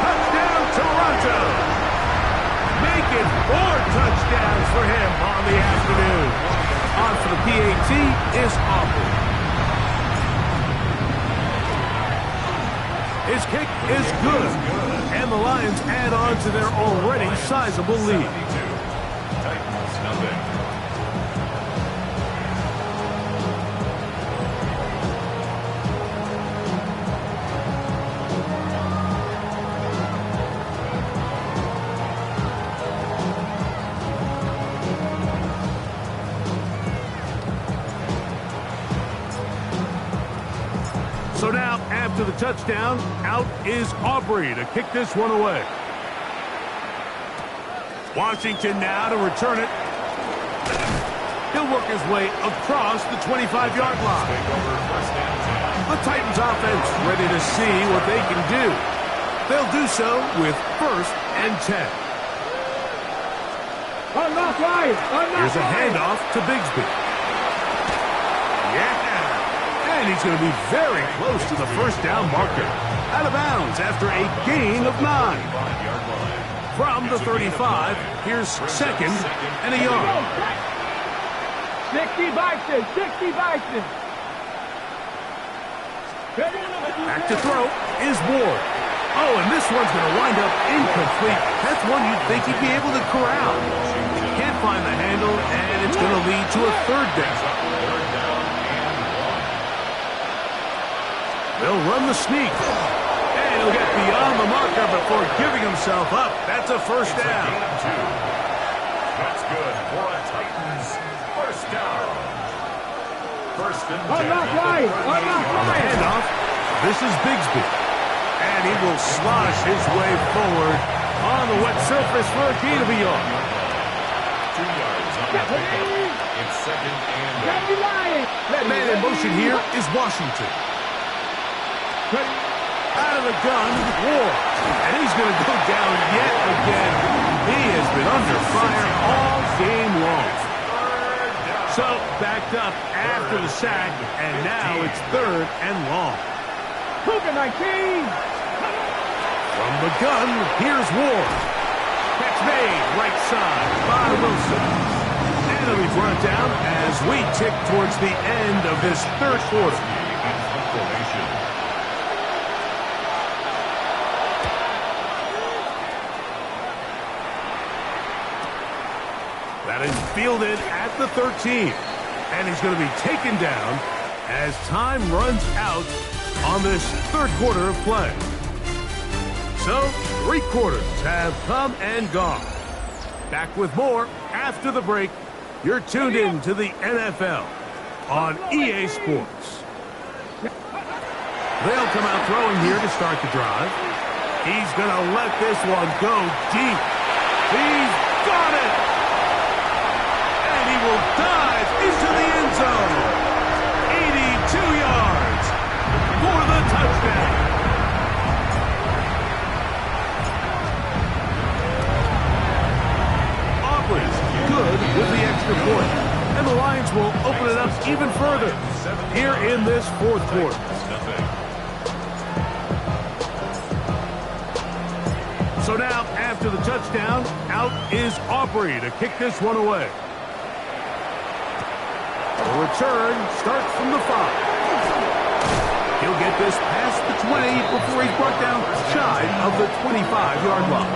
Speaker 2: Touchdown, Toronto. Make it 4 touchdowns for him on the afternoon. On for the PAT is Aubrey. His kick is good, and the Lions add on to their already sizable lead.
Speaker 3: Titans nothing.
Speaker 2: So now, after the touchdown, out is Aubrey to kick this one away. Washington now to return it. He'll work his way across the 25-yard line. The Titans offense ready to see what they can do. They'll do so with 1st and 10. Here's a handoff to Bigsby. Yeah. And he's going to be very close to the first down marker. Out of bounds after a gain of 9. From the 35, here's 2nd and a yard.
Speaker 4: 60 Bison, 60 Bison.
Speaker 2: Back to throw is Ward. Oh, and this one's going to wind up incomplete. That's one you'd think he'd be able to corral. Can't find the handle, and it's going to lead to a 3rd down. They'll run the sneak. And he'll get beyond the marker before giving himself up. That's a 1st down.
Speaker 3: That's good for a Titans 1st down. 1st and 10.
Speaker 2: Handoff. This is Bigsby. And he will slosh his way forward on the wet surface for a gain of a yard.
Speaker 3: 2 yards on the pickup. It's 2nd and 8.
Speaker 2: That man in motion here is Washington. Out of the gun, Ward. And he's going to go down yet again. He has been under fire all game long. So, backed up after the sack, and now it's 3rd and long.
Speaker 4: Cougar 19.
Speaker 2: From the gun, here's Ward. Catch made, right side by Wilson. And it'll be brought down as we tick towards the end of this 3rd quarter. That is fielded at the 13. And he's going to be taken down as time runs out on this 3rd quarter of play. So, 3 quarters have come and gone. Back with more after the break. You're tuned in to the NFL on EA Sports. They'll come out throwing here to start the drive. He's going to let this one go deep. He's got it! And he will dive into the end zone. 82 yards for the touchdown. Aubry's good with the extra point. And the Lions will open it up even further here in this 4th quarter. So now, after the touchdown, out is Aubrey to kick this one away. The return starts from the 5. He'll get this past the 20 before he's brought down shy of the 25-yard line.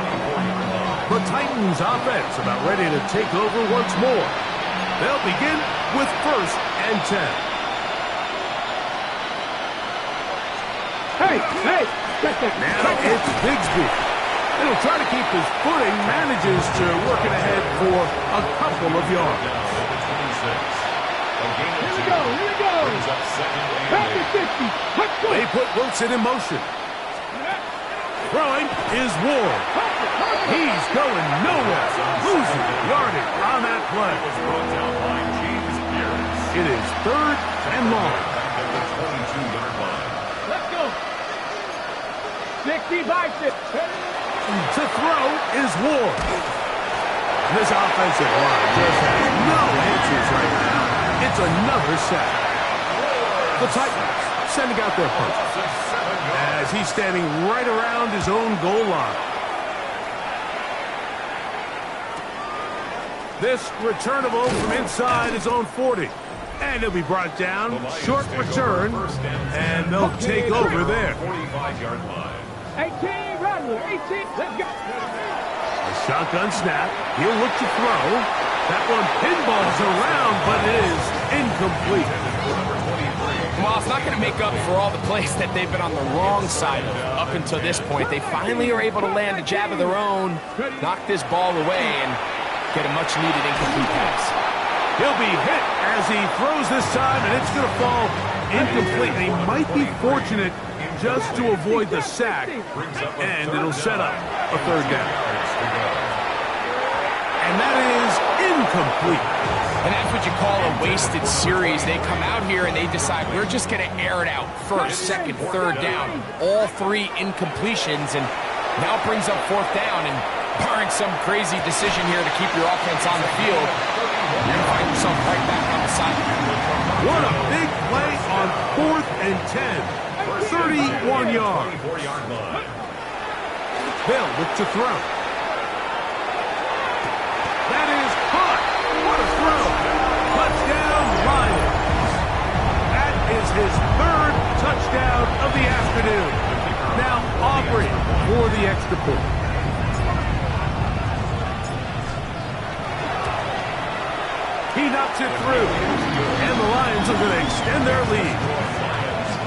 Speaker 2: The Titans offense about ready to take over once more. They'll begin with 1st and 10.
Speaker 4: Hey,
Speaker 2: now it's Bigsby. And he'll try to keep his footing, manages to work it ahead for a couple of yards.
Speaker 4: Here we go. Back to 50.
Speaker 2: They put Wilson in motion. Throwing is Ward. He's going nowhere. Losing yardage on that play. It is 3rd and long.
Speaker 4: Let's go. 60 Bison.
Speaker 2: To throw is Ward. This offensive line just has no answers right now. It's another sack. The Titans sending out their punch as he's standing right around his own goal line. This returnable from inside his own 40. And he'll be brought down. Short return. And they'll take over there.
Speaker 3: 45-yard line.
Speaker 4: 18, Rattler, 18, let's go.
Speaker 2: A shotgun snap. He'll look to throw. That one pinballs around, but it is incomplete.
Speaker 5: Well, it's not going to make up for all the plays that they've been on the wrong side of up until this point. They finally are able to land a jab of their own, knock this ball away, and get a much-needed incomplete pass.
Speaker 2: He'll be hit as he throws this time, and it's going to fall incomplete. And he might be fortunate just to avoid the sack, and it'll set up a third down. And that is incomplete.
Speaker 5: And that's what you call a wasted series. They come out here and they decide we're just going to air it out. First, second, third down. All three incompletions, and now brings up fourth down. And barring some crazy decision here to keep your offense on the field, you're going to find yourself right back on the sideline.
Speaker 2: What a big play on 4th and 10. 31 yards. Hill with to throw. That is caught. What a throw. Touchdown, Lions. That is his 3rd touchdown of the afternoon. Now Aubrey for the extra point. He knocks it through. And the Lions are going to extend their lead.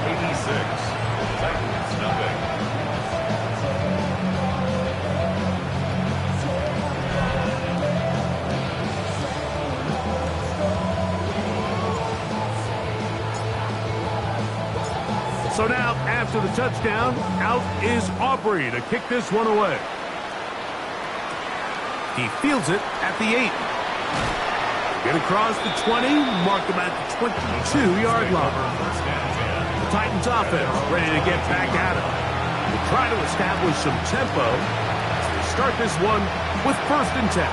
Speaker 3: 86. Titans, nothing.
Speaker 2: So now, after the touchdown, out is Aubrey to kick this one away. He fields it at the 8. Get across the 20, mark him at the 22-yard line. The Titans offense ready to get back at it. They try to establish some tempo as they start this one with 1st and 10.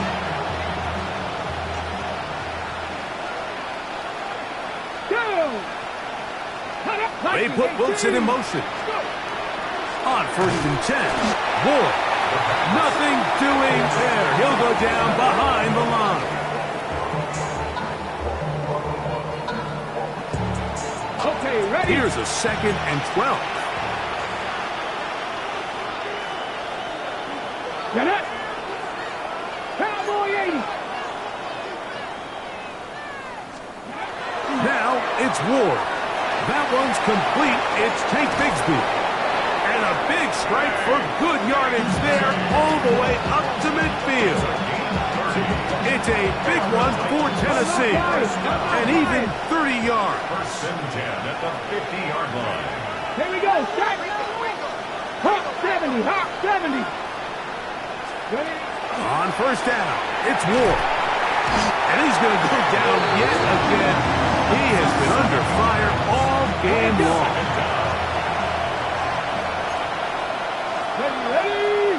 Speaker 2: They put Wilson in motion. On 1st and 10, Ward. Nothing doing there. He'll go down behind the line.
Speaker 4: Okay, ready?
Speaker 2: Here's a 2nd and 12.
Speaker 4: Get it? Cowboy 80.
Speaker 2: Now it's Ward. That one's complete. It's Tank Bigsby. And a big strike for good yardage there all the way up to midfield. It's a big one for Tennessee. And even 30 yards.
Speaker 3: 1st and 10 at the 50-yard line.
Speaker 4: Here we go. Strike. Hawk 70. Hawk 70. Ready?
Speaker 2: On 1st down, it's Ward. And he's going to go down yet again. He has been under fire all game long.
Speaker 4: Ready?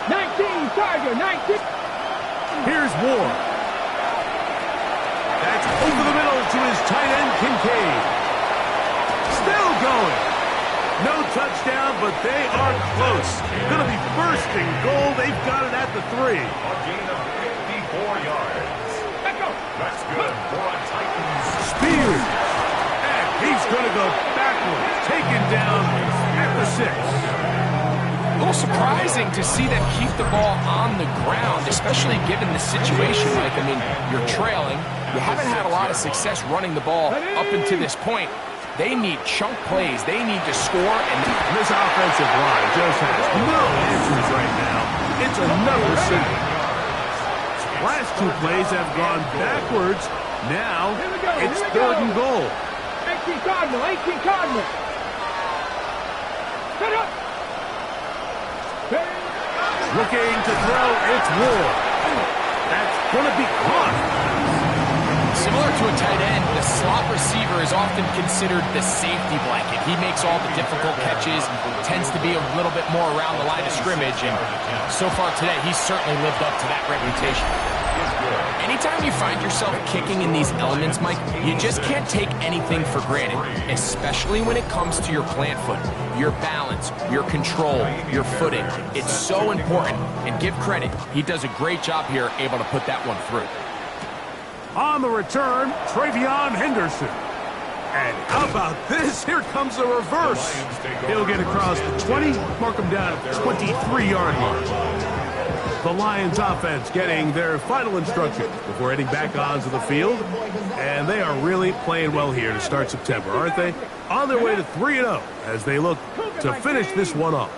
Speaker 4: 19, Charger, 19.
Speaker 2: Here's Ward. That's over the middle to his tight end, Kincaid. Still going. No touchdown, but they are close. Going to be 1st and goal. They've got it at the 3.
Speaker 3: A gain of 54 yards. That's good for a Titans.
Speaker 2: Spears. And he's going to go backwards. Taken down at the 6.
Speaker 5: A little surprising to see them keep the ball on the ground, especially given the situation, Mike. I mean, you're trailing. You haven't had a lot of success running the ball up until this point. They need chunk plays. They need to score. And
Speaker 2: this offensive line just has no answers right now. It's another sack. Last 2 plays have gone backwards. Now it's 3rd and goal.
Speaker 4: 18 Cardinal, 18 Cardinal. Set up.
Speaker 2: Looking to throw, it's Ward. That's going to be caught.
Speaker 5: similar to a tight end, the slot receiver is often considered the safety blanket. He makes all the difficult catches, tends to be a little bit more around the line of scrimmage, and so far today, he's certainly lived up to that reputation. Anytime you find yourself kicking in these elements, Mike, you just can't take anything for granted, especially when it comes to your plant foot, your balance, your control, your footing. It's so important, and give credit, he does a great job here able to put that one through.
Speaker 2: On the return, Travion Henderson. And how about this? Here comes a reverse. He'll get across the 20, mark him down at the 23-yard line. The Lions offense getting their final instructions before heading back onto the field. And they are really playing well here to start September, aren't they? On their way to 3-0 as they look to finish this one off.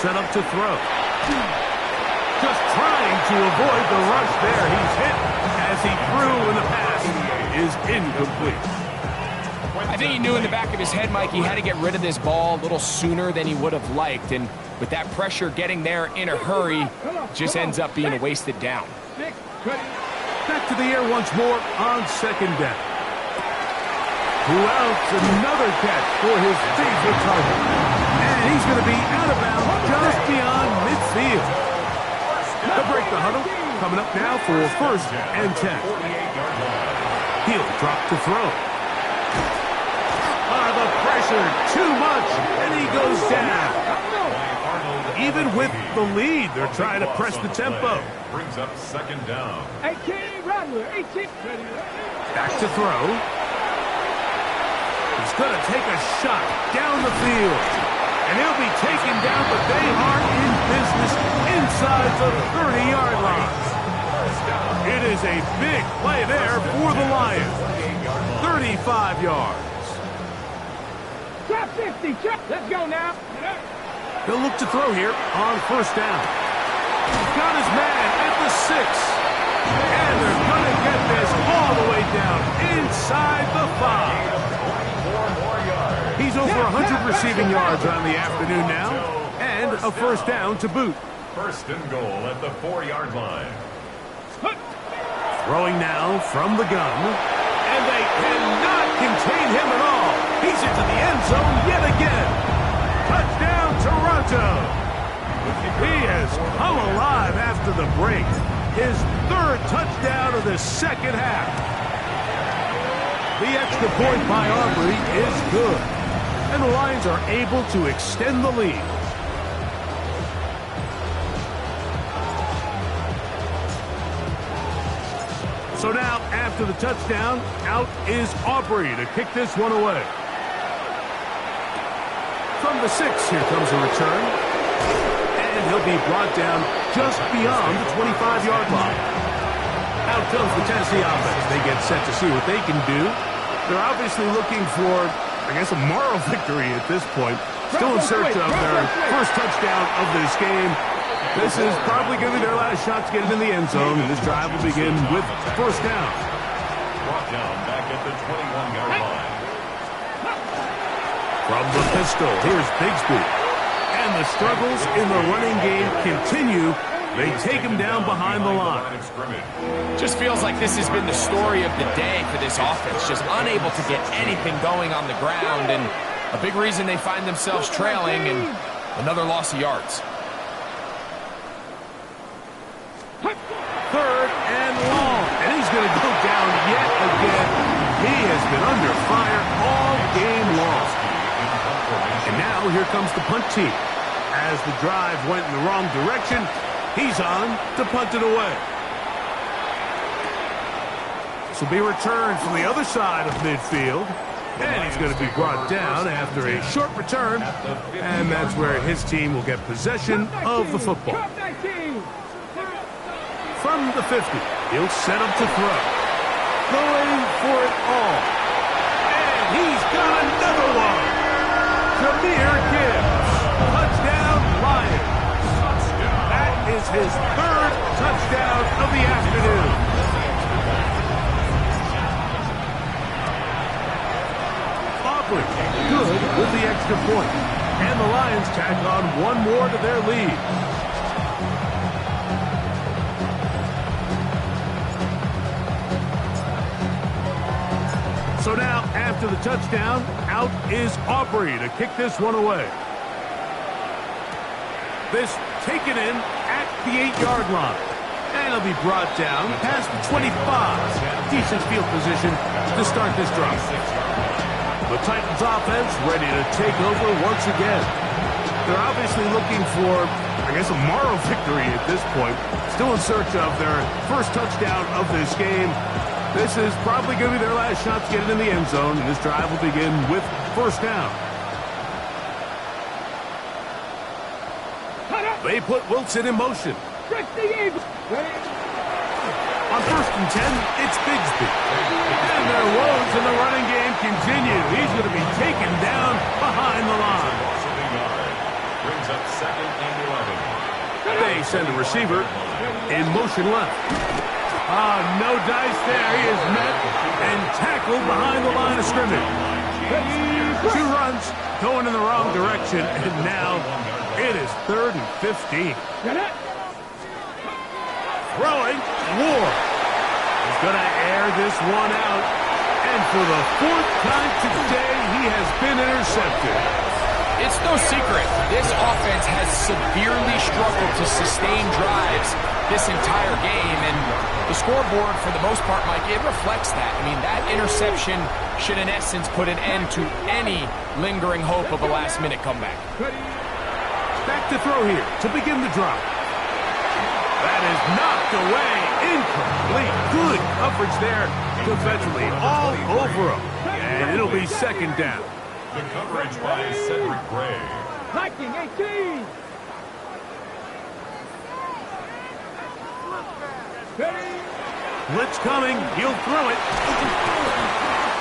Speaker 2: set up to throw. Just trying to avoid the rush there. He's hit as he threw, and the pass is incomplete.
Speaker 5: I think he knew in the back of his head, Mike, he had to get rid of this ball a little sooner than he would have liked. And with that pressure getting there in a hurry, just ends up being a wasted down.
Speaker 2: Back to the air once more on second down. Throughout another catch for his favorite target. And he's going to be out of bounds just beyond midfield. They'll break the huddle. Coming up now for 1st and 10. He'll drop to throw. The pressure, too much, and he goes down. Even with the lead, they're trying to press the tempo.
Speaker 3: Brings up 2nd down.
Speaker 4: 18, Rattler, 18.
Speaker 2: Back to throw. He's going to take a shot down the field. And he'll be taken down, but they are in business inside the 30-yard line. It is a big play there for the Lions. 35 yards.
Speaker 4: Trap 50, trap. Let's go now.
Speaker 2: He'll look to throw here on 1st down. He's got his man at the 6. And they're going to get this all the way down inside the 5. He's over 100 receiving yards on the afternoon now. And a 1st down to boot.
Speaker 3: 1st and goal at the 4-yard line.
Speaker 2: Throwing now from the gun. And they cannot contain him at all. He's into the end zone yet again. Touchdown, Toronto. He has come alive after the break. His 3rd touchdown of the 2nd half. The extra point by Aubrey is good. And the Lions are able to extend the lead. So now, after the touchdown, out is Aubrey to kick this one away. From the 6, here comes a return. And he'll be brought down just beyond the 25-yard line. Out comes the Tennessee offense. They get set to see what they can do. They're obviously looking for, I guess, a moral victory at this point. Still in search of their 1st touchdown of this game. This is probably going to be their last shot to get it in the end zone, and this drive will begin with 1st down.
Speaker 3: Brought down back at the 21-yard line.
Speaker 2: From the pistol, here's Bigsby. And the struggles in the running game continue. They take him down behind the line.
Speaker 5: Just feels like this has been the story of the day for this offense. Just unable to get anything going on the ground, and a big reason they find themselves trailing and another loss of yards.
Speaker 2: 3rd and long. And he's going to go down yet again. He has been under fire all game long. And now here comes the punt team. As the drive went in the wrong direction, he's on to punt it away. This will be returned from the other side of midfield. And he's going to be brought down after a short return. And that's where his team will get possession of the football. From the 50, he'll set up to throw. Going for it all. And he's got another one. Jahmyr Gibbs. Touchdown, Lions. That is his 3rd touchdown of the afternoon. Aubrey, good with the extra point. And the Lions tack on one more to their lead. So now, after the touchdown, out is Aubrey to kick this one away. This taken in at the 8-yard line. And he'll be brought down past the 25. Decent field position to start this drive. The Titans offense ready to take over once again. They're obviously looking for, I guess, a moral victory at this point. Still in search of their 1st touchdown of this game. This is probably going to be their last shot to get it in the end zone, and this drive will begin with 1st down. They put Wilson in motion. On 1st and 10, it's Bigsby. And their woes in the running game continue. He's going to be taken down behind the line.
Speaker 3: Brings up second and 11.
Speaker 2: They send a receiver in motion left. No dice there. He is met and tackled behind the line of scrimmage. 2 runs going in the wrong direction, and now it is 3rd and 15. Throwing, Ward. He's going to air this one out, and for the 4th time today, he has been intercepted.
Speaker 5: It's no secret, this offense has severely struggled to sustain drives this entire game, and the scoreboard, for the most part, Mike, it reflects that. I mean, that interception should, in essence, put an end to any lingering hope of a last-minute comeback.
Speaker 2: Back to throw here to begin the drive. That is knocked away, incomplete. Good coverage there defensively, all over him, and it'll be 2nd down.
Speaker 3: The coverage by Cedric Gray.
Speaker 4: Viking 18.
Speaker 2: Blitz coming. He'll throw it.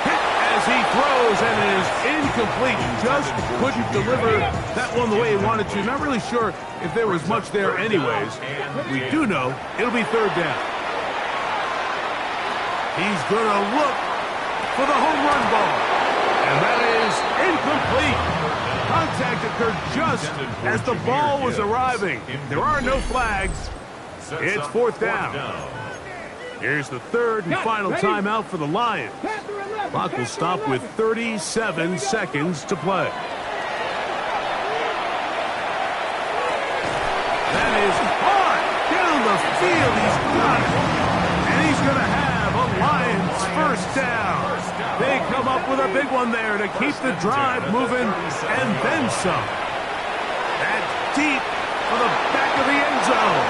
Speaker 2: Hit as he throws, and it is incomplete. Just couldn't deliver that one the way he wanted to. Not really sure if there was much there anyways. We do know it'll be 3rd down. He's going to look for the home run ball. And that is incomplete. Contact occurred just as the ball was arriving. There are no flags. It's 4th down. Here's the 3rd and final timeout for the Lions. Clock will stop with 37 seconds to play. That is hard down the field. He's got it. And he's going to have a Lions 1st down. They come up with a big one there to keep the drive moving, and then some. That's deep for the back of the end zone.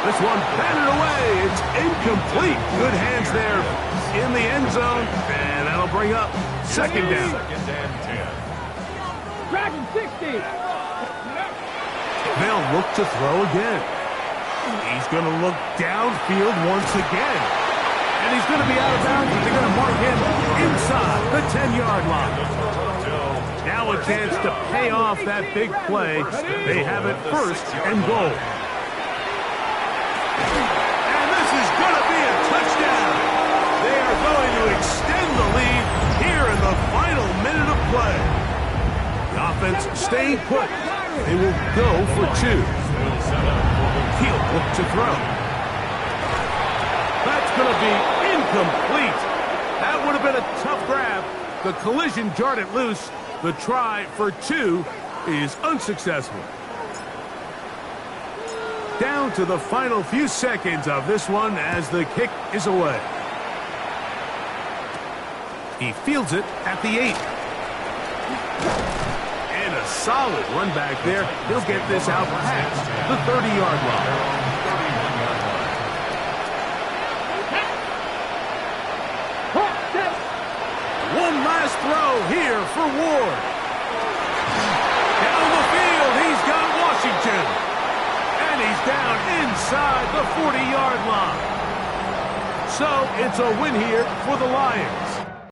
Speaker 2: This one batted away. It's incomplete. Good hands there in the end zone, and that'll bring up 2nd down.
Speaker 3: 2nd and 10.
Speaker 4: Dragon 60.
Speaker 2: They'll look to throw again. He's going to look downfield once again. And he's going to be out of bounds, but they're going to mark him inside the 10-yard line. Now a chance to pay off that big play. They have it 1st and goal. And this is going to be a touchdown. They are going to extend the lead here in the final minute of play. The offense staying put. They will go for 2. He'll look to throw. That's going to be incomplete. That would have been a tough grab. The collision jarred it loose. The try for 2 is unsuccessful. Down to the final few seconds of this one as the kick is away. He fields it at the 8. And a solid run back there. He'll get this out past the 30-yard line. One last throw here for Ward. Down the field, he's got Washington. And he's down inside the 40-yard line. So it's a win here for the Lions.